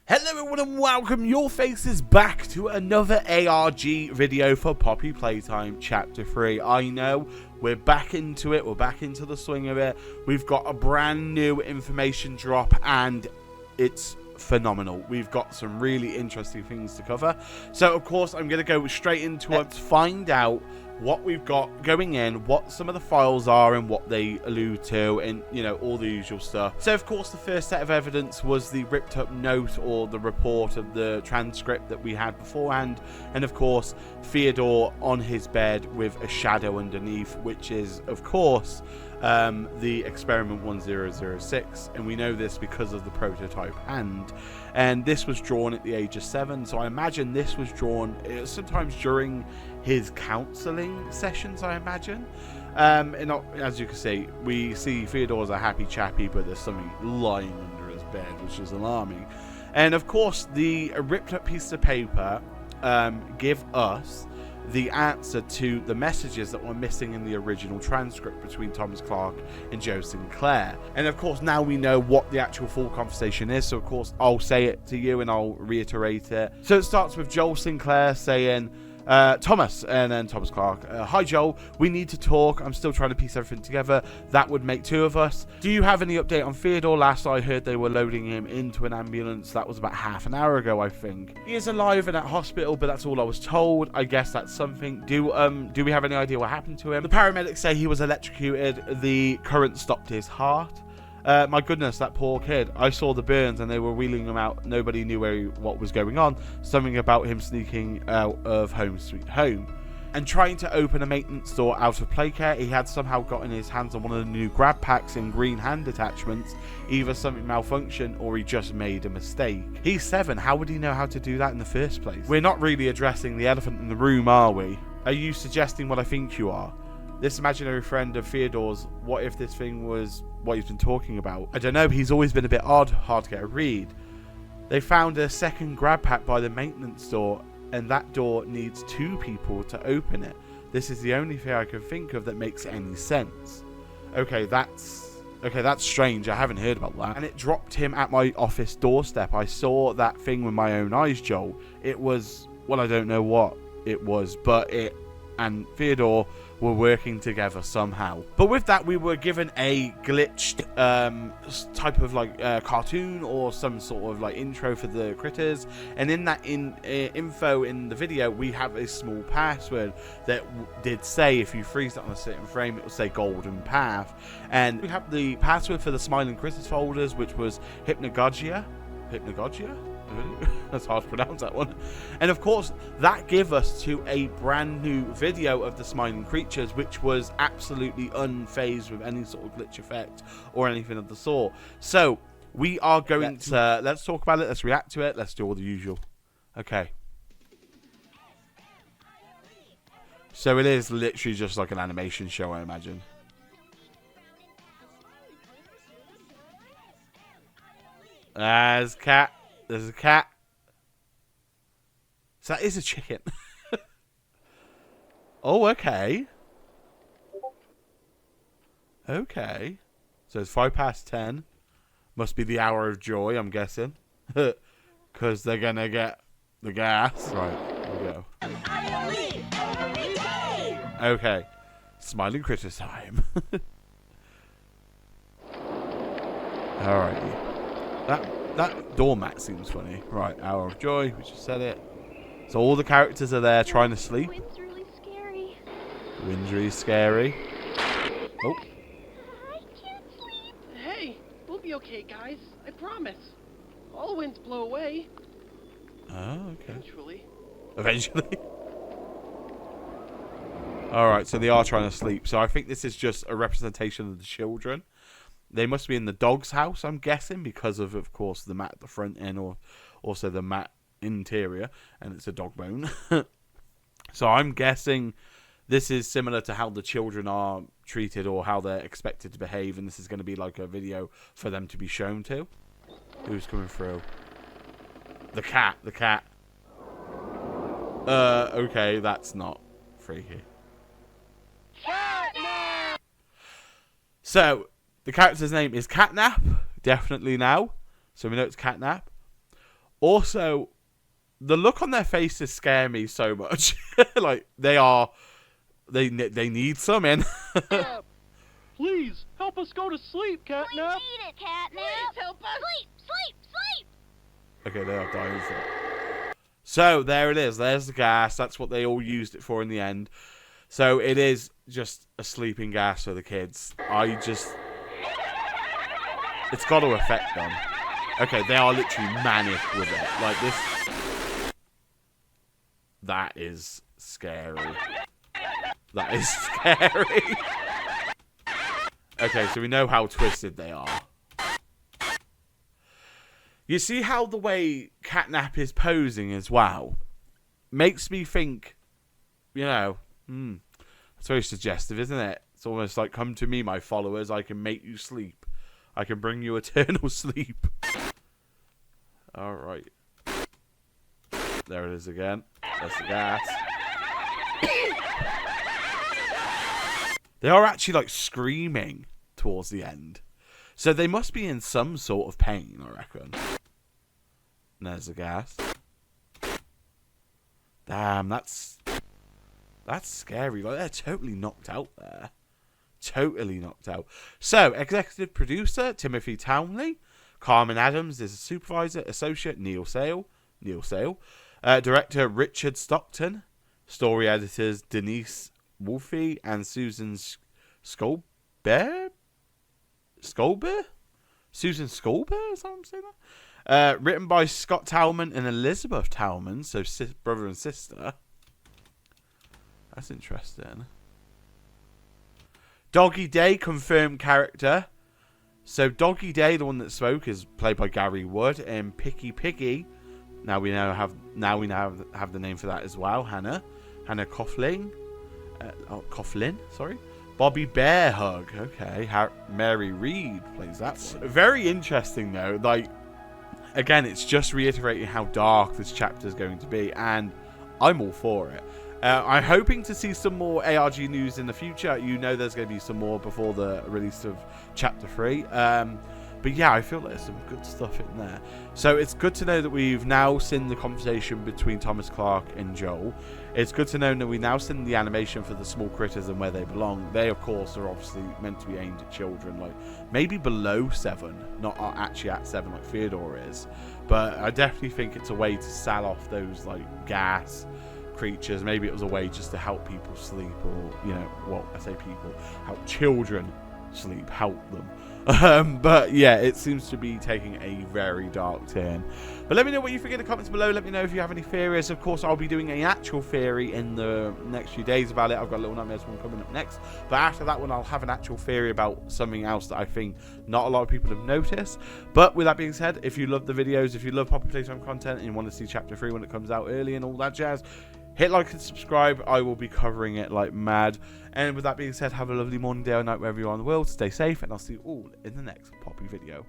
Hello everyone and welcome your faces back to another ARG video for Poppy Playtime Chapter 3. I know, we're back into it, we're back into the swing of it. We've got a brand new information drop and it's phenomenal. We've got some really interesting things to cover. So of course I'm going to go straight into it to find out what we've got going in, what some of the files are and what they allude to, and you know, all the usual stuff. So of course the first set of evidence was the ripped up note or the report of the transcript that we had beforehand, and of course Theodore on his bed with a shadow underneath, which is of course the experiment 1006, and we know this because of the prototype hand, and this was drawn at the age of 7, so I imagine this was drawn sometimes during his counselling sessions, I imagine. And as you can see, we see Theodore's a happy chappy, but there's something lying under his bed, which is alarming. And of course the ripped up piece of paper give us the answer to the messages that were missing in the original transcript between Thomas Clark and Joe Sinclair. And of course now we know what the actual full conversation is, so of course I'll say it to you and I'll reiterate it. So it starts with Joel Sinclair saying, Thomas, and then Thomas Clark, hi Joel, we need to talk, I'm still trying to piece everything together, that would make 2 of us. Do you have any update on Theodore? Last I heard they were loading him into an ambulance, that was about half an hour ago I think. He is alive and at hospital, but that's all I was told, I guess that's something. Do we have any idea what happened to him? The paramedics say he was electrocuted, the current stopped his heart. My goodness, that poor kid. I saw the burns and they were wheeling him out. Nobody knew what was going on. Something about him sneaking out of Home Sweet Home. And trying to open a maintenance store out of Playcare, he had somehow gotten his hands on one of the new grab packs in green hand attachments. Either something malfunctioned or he just made a mistake. He's 7. How would he know how to do that in the first place? We're not really addressing the elephant in the room, are we? Are you suggesting what I think you are? This imaginary friend of Theodore's, what if this thing was what he's been talking about? I don't know, he's always been a bit odd, hard to get a read. They found a second grab pack by the maintenance store, and that door needs 2 people to open it. This is the only thing I can think of that makes any sense. Okay, that's strange. I haven't heard about that. And it dropped him at my office doorstep. I saw that thing with my own eyes, Joel. It was, well, I don't know what it was, but it and Theodore were working together somehow. But with that, we were given a glitched type of like cartoon or some sort of like intro for the critters, and in that info in the video we have a small password that did say if you freeze it on a certain frame it will say golden path, and we have the password for the smiling critters folders, which was hypnagogia. That's hard to pronounce that one. And of course that gave us to a brand new video of the smiling creatures, which was absolutely unfazed with any sort of glitch effect or anything of the sort. So we are going to let's talk about it, let's react to it, let's do all the usual. Okay, so it is literally just like an animation show, I imagine. There's a cat. There's a cat. So that is a chicken. Oh, okay. Okay. So it's 10:05. Must be the hour of joy, I'm guessing. Because they're going to get the gas. Right, here we go. Okay. Smiling critter time. Alrighty. That doormat seems funny. Right, hour of joy, we just said it. So all the characters are there trying to sleep. The wind's really scary. The wind's really scary. Oh. I can't sleep. Hey, we'll be okay, guys. I promise. All winds blow away. Oh, okay. Eventually. Alright, so they are trying to sleep. So I think this is just a representation of the children. They must be in the dog's house, I'm guessing, because of course, the mat at the front end, or also the mat interior, and it's a dog bone. So I'm guessing this is similar to how the children are treated or how they're expected to behave, and this is going to be like a video for them to be shown to. Who's coming through? The cat. Okay, that's not freaky. Catnap! So the character's name is Catnap, definitely now. So we know it's Catnap. Also, the look on their faces scare me so much. Like, they need some in. Please, help us go to sleep, We Catnap. need it, Catnap. Please help us. Sleep, sleep, sleep. Okay, they are dying. So, there it is. There's the gas. That's what they all used it for in the end. So, it is just a sleeping gas for the kids. It's got to affect them. Okay, they are literally manic with it. Like, this... That is scary. That is scary. Okay, so we know how twisted they are. You see how the way Catnap is posing as well? Makes me think, you know, it's very suggestive, isn't it? It's almost like, come to me, my followers, I can make you sleep. I can bring you eternal sleep. Alright. There it is again. That's the gas. They are actually, like, screaming towards the end. So they must be in some sort of pain, I reckon. And there's the gas. Damn, that's scary. Like, they're totally knocked out there. Totally knocked out. So, executive producer, Timothy Townley. Carmen Adams is a supervisor, associate, Neil Sale. Director, Richard Stockton. Story editors, Denise Wolfe and Susan Skolber? Susan Skolber? Is that what I'm saying that? Written by Scott Talman and Elizabeth Talman, so brother and sister. That's interesting. Doggy Day confirmed character. So Doggy Day, the one that spoke, is played by Gary Wood, and Picky Piggy. Now we now have the name for that as well. Hannah Coughlin. Sorry. Bobby Bear Hug. Okay. Mary Reed plays that one. Very interesting though. Like, again, it's just reiterating how dark this chapter is going to be, and I'm all for it. I'm hoping to see some more ARG news in the future. You know there's going to be some more before the release of Chapter 3. But yeah, I feel like there's some good stuff in there. So it's good to know that we've now seen the conversation between Thomas Clark and Joel. It's good to know that we now seen the animation for the small critters and where they belong. They, of course, are obviously meant to be aimed at children, like maybe below 7, not actually at 7 like Theodore is. But I definitely think it's a way to sell off those like gas creatures. Maybe it was a way just to help people sleep, or, you know, well, I say people, help children sleep, help them. But yeah, it seems to be taking a very dark turn. But let me know what you think in the comments below. Let me know if you have any theories. Of course, I'll be doing an actual theory in the next few days about it. I've got a Little Nightmares one coming up next. But after that one, I'll have an actual theory about something else that I think not a lot of people have noticed. But with that being said, if you love the videos, if you love Poppy Playtime content and you want to see Chapter 3 when it comes out early and all that jazz, hit like and subscribe. I will be covering it like mad. And with that being said, have a lovely morning, day, or night, wherever you are in the world. Stay safe, and I'll see you all in the next Poppy video.